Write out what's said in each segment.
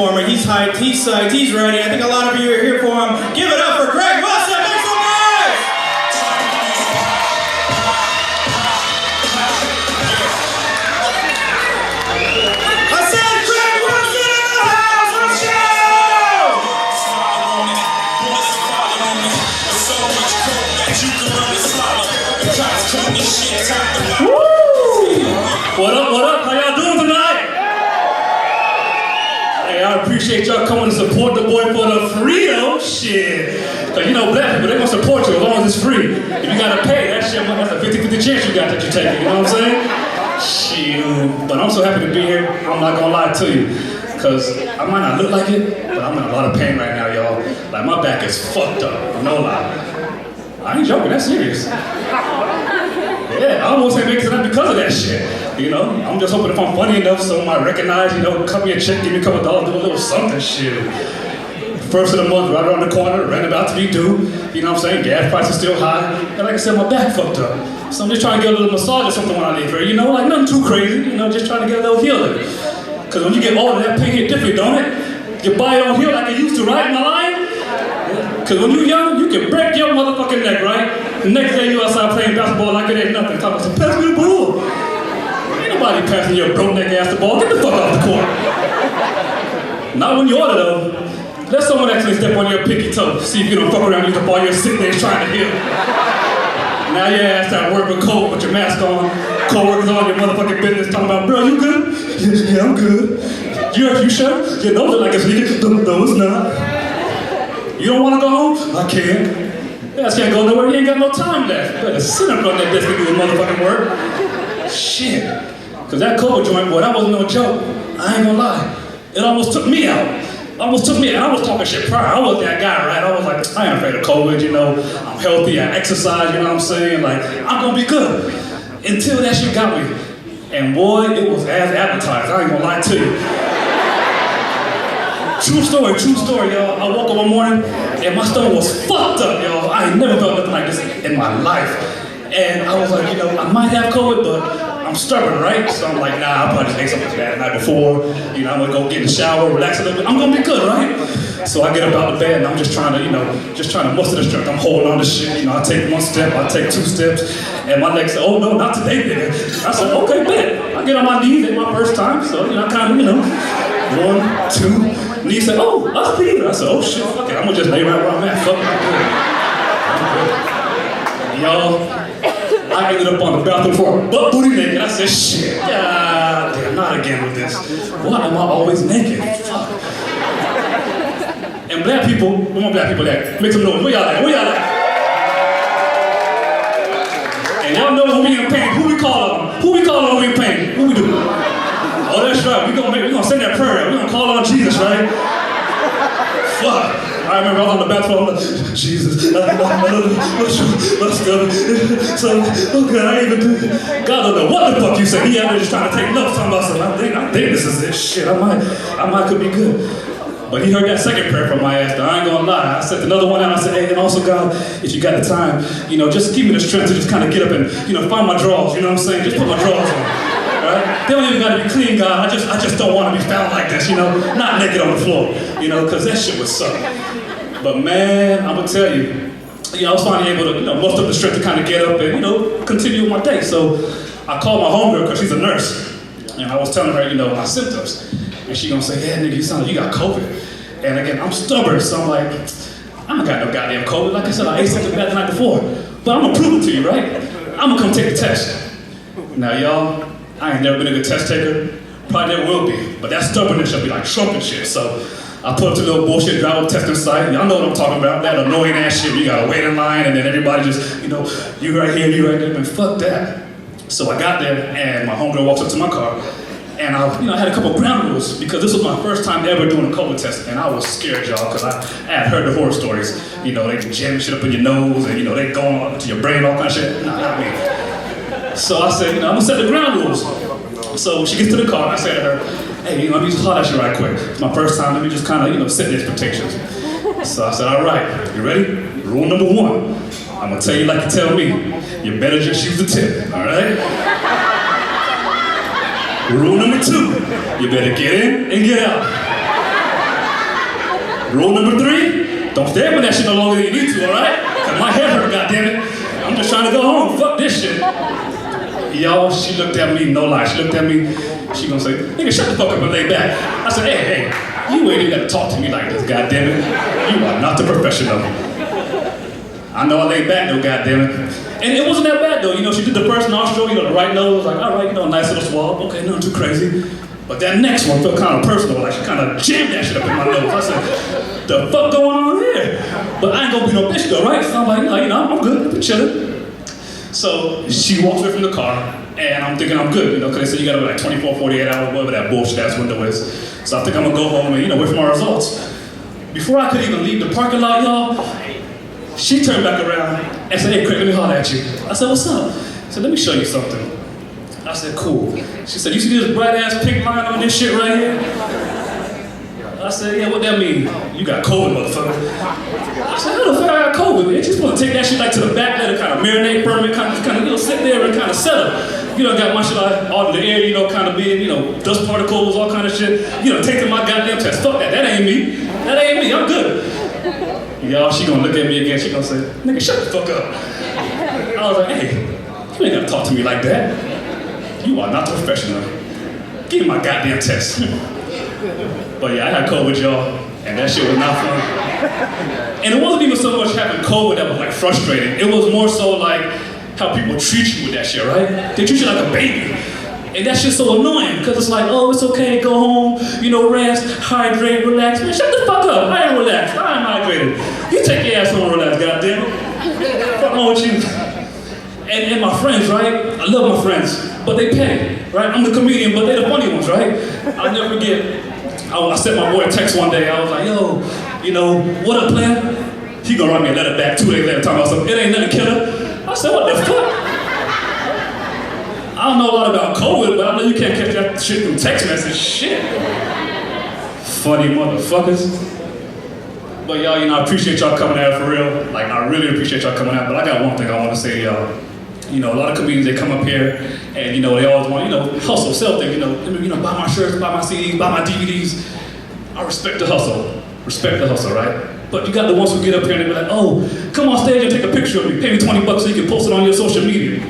He's hyped, he's psyched, he's ready. I think a lot of you are here for him. Give it up for Greg Wilson. Make some noise! I said Greg Wilson in the house! Let's go! Woo! What up? How y'all doing tonight? I appreciate y'all coming to support the boy for the free-o shit. Cause you know black people, they gonna support you as long as it's free. If you gotta pay, that's a 50-50 chance you got that you take. You know what I'm saying? Shit. But I'm so happy to be here. I'm not gonna lie to you. Cause I might not look like it, but I'm in a lot of pain right now, y'all. Like my back is fucked up. No lie. I ain't joking, that's serious. Yeah, I almost ain't make it tonight because of that shit. You know, I'm just hoping if I'm funny enough, someone might recognize, you know, cut me a check, give me a couple dollars, do a little something shit. First of the month, right around the corner, rent about to be due. You know what I'm saying? Gas prices still high. And like I said, my back fucked up. So I'm just trying to get a little massage or something when I leave here. You know, like nothing too crazy. You know, just trying to get a little healing. Because when you get older, that pain hit different, don't it? Your body don't heal like it used to, right? Am I lying? Because when you're young, you can break your motherfucking neck, right? The next day you outside playing basketball like it ain't nothing. Talking some pass me the ball. Ain't nobody passing your broke neck ass the ball. Get the fuck off the court. Not when you order though. Let someone actually step on your pinky toe. See if you don't fuck around and use up all your sick days trying to heal. Now your ass at work with cold with your mask on. Co-workers on your motherfucking business talking about, bro, you good? Yeah, I'm good. You sure? Yeah, don't look like it's leaking. No, it's not. You don't want to go home? I can't. You guys can't go nowhere. You ain't got no time left. You better sit up on that desk and do the motherfucking work. Shit. Cause that COVID joint, boy, that wasn't no joke. I ain't gonna lie. It almost took me out. And I was talking shit prior. I was that guy, right? I was like, I ain't afraid of COVID, you know. I'm healthy, I exercise, you know what I'm saying? Like, I'm gonna be good. Until that shit got me. And boy, it was as advertised. I ain't gonna lie to you. True story, y'all. I woke up one morning and my stomach was fucked up, y'all. I ain't never felt nothing like this in my life. And I was like, you know, I might have COVID, but I'm stubborn, right? So I'm like, nah, I'll probably just ate something bad the night before. You know, I'm gonna go get in the shower, relax a little bit. I'm gonna be good, right? So I get up out of bed and I'm just trying to, you know, muster the strength. I'm holding on to shit. You know, I take one step, I take two steps, and my legs say, oh no, not today, nigga. I said, okay, bet. I get on my knees, it's my first time, so you know, I kind of, you know, 1, 2. And he said, oh, us Peter. I said, oh shit, fuck it. I'm gonna just lay right where I'm at. Fuck it. I'm good. Y'all, I ended up on the bathroom floor, butt booty naked. I said, shit, God damn, not again with this. Why am I always naked? Fuck. And black people, where my black people at? Make some noise. Where y'all at? And y'all know who we in pain. Who we call on? Who we in pain? Who we do? Oh, that's right. We're gonna send that prayer. We're gonna call on Jesus, right? Fuck. I remember I was on the bathroom, I'm like, Jesus, let's go. So, oh God, I ain't even do it. God don't know what the fuck you said. He out there just trying to take notes. Talking about something. I think this is it. Shit, I might could be good. But he heard that second prayer from my ass, though. I ain't gonna lie. I said another one out. I said, hey, and also God, if you got the time, you know, just give me the strength to just kind of get up and, you know, find my drawers. You know what I'm saying? Just put my drawers on. Right? They don't even gotta be clean, God. I just don't want to be found like this, you know, not naked on the floor, you know, because that shit would suck. But man, I'm gonna tell you, I was finally able to, you know, muster up the strength to kind of get up and, you know, continue with my day. So I called my homegirl because she's a nurse, and I was telling her, you know, my symptoms, and she gonna say, yeah, nigga, you sound like you got COVID. And again, I'm stubborn, so I'm like, I don't got no goddamn COVID. Like I said, I ate something bad the night before, but I'm gonna prove it to you, right? I'm gonna come take the test. Now, y'all, I ain't never been a good test taker. Probably never will be. But that stubbornness should be like Trump and shit. So I put up to a little bullshit drive up testing site. Y'all know what I'm talking about. That annoying ass shit. You gotta wait in line and then everybody just, you know, you right here, you right there. Man, fuck that. So I got there and my homegirl walks up to my car. And I had a couple ground rules because this was my first time ever doing a COVID test. And I was scared, y'all, because I had heard the horror stories. You know, they jam shit up in your nose and, you know, they going up to your brain, all kind of shit. Nah, not me. So I said, you know, I'm gonna set the ground rules. So she gets to the car and I say to her, hey, you know, let me just holler at you right quick. It's my first time, let me just kind of, you know, set the expectations. So I said, all right, you ready? Rule number 1, I'm gonna tell you like you tell me. You better just use the tip, all right? Rule number 2, you better get in and get out. Rule number 3, don't stay up with that shit no longer than you need to, alright? Cause my head hurt, goddammit. I'm just trying to go home, fuck this shit. Y'all, she looked at me, no lie, she looked at me, she gonna say, nigga, shut the fuck up and lay back. I said, hey, you ain't even gotta talk to me like this, goddammit. You are not the professional. I know I laid back though, goddammit. And it wasn't that bad though, you know, she did the first nostril, you know, the right nose, like, all right, you know, nice little swab, okay, nothing too crazy. But that next one felt kind of personal, like she kind of jammed that shit up in my nose. I said, the fuck going on here? But I ain't gonna be no bitch though, right? So I'm like, no, you know, I'm good, I'm chilling. So she walks away from the car, and I'm thinking I'm good, you know, because they said you gotta like 24, 48 hours, whatever that bullshit ass window is. So I think I'm gonna go home and, you know, wait for my results. Before I could even leave the parking lot, y'all, she turned back around and said, hey, Craig, let me holler at you. I said, what's up? I said, let me show you something. I said, cool. She said, you see this bright ass pink line on this shit right here? I said, yeah, what that mean? You got COVID, motherfucker. I said, how the fuck I got COVID? Man, you supposed to take that shit like to the back, let it kind of marinate, permit, kind of, you know, sit there and kind of settle. You know, got my shit all in the air, you know, kind of being, you know, dust particles, all kind of shit. You know, taking my goddamn test. Fuck that, that ain't me. That ain't me, I'm good. Y'all, she gonna look at me again, she gonna say, nigga, shut the fuck up. I was like, hey, you ain't gotta talk to me like that. You are not the professional. Give me my goddamn test. But yeah, I had COVID, y'all, and that shit was not fun. And it wasn't even so much having COVID that was like frustrating. It was more so like how people treat you with that shit, right? They treat you like a baby. And that shit's so annoying, because it's like, oh, it's okay, go home, you know, rest, hydrate, relax. Man, shut the fuck up, I ain't relaxed, I ain't hydrated. You take your ass home and relax, goddammit. What's wrong with you? And my friends, right? I love my friends, but they pay, right? I'm the comedian, but they're the funny ones, right? I'll never forget, I sent my boy a text one day, I was like, yo, you know, what up, player? He gonna write me a letter back 2 days later talking about something, it ain't nothing, killer. I said, what the fuck? I don't know a lot about COVID, but I know you can't catch that shit from text message, shit. Funny motherfuckers. But y'all, you know, I appreciate y'all coming out for real. Like, I really appreciate y'all coming out, but I got one thing I want to say to y'all. You know, a lot of comedians, they come up here and, you know, they always want, you know, hustle, sell things, you know, buy my shirts, buy my CDs, buy my DVDs. I respect the hustle, right? But you got the ones who get up here and they be like, oh, come on stage and take a picture of me, pay me $20 so you can post it on your social media.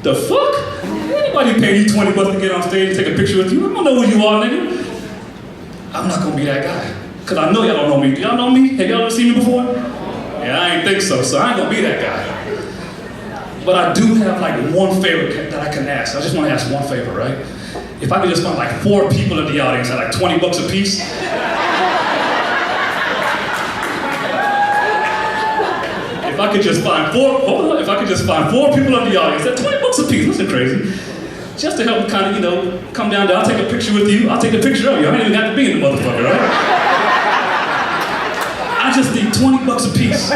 The fuck? Anybody pay you $20 to get on stage and take a picture with you? I don't know who you are, nigga. I'm not gonna be that guy. Cause I know y'all don't know me. Y'all know me? Have y'all ever seen me before? Yeah, I ain't think so, so I ain't gonna be that guy. But I do have like one favor that I can ask. I just wanna ask one favor, right? If I could just find like 4 people in the audience at like $20 a piece. If I could just find 4 people in the audience at $20 a piece, listen crazy. Just to help me kind of, you know, come down there. I'll take a picture with you. I'll take a picture of you. I ain't even got to be in the motherfucker, right? I just need $20 a piece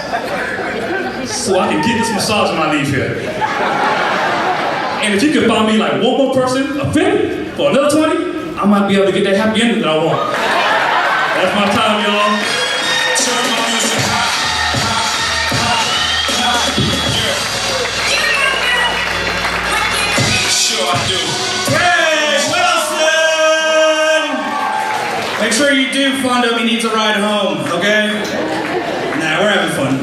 so I can get this massage when I leave here. And if you can find me like one more person, a 50, for another 20, I might be able to get that happy ending that I want. That's my time, y'all. Turn my music high. Sure I do. Greg Wilson! Make sure you do fund him, he needs a ride home, okay? Nah, we're having fun.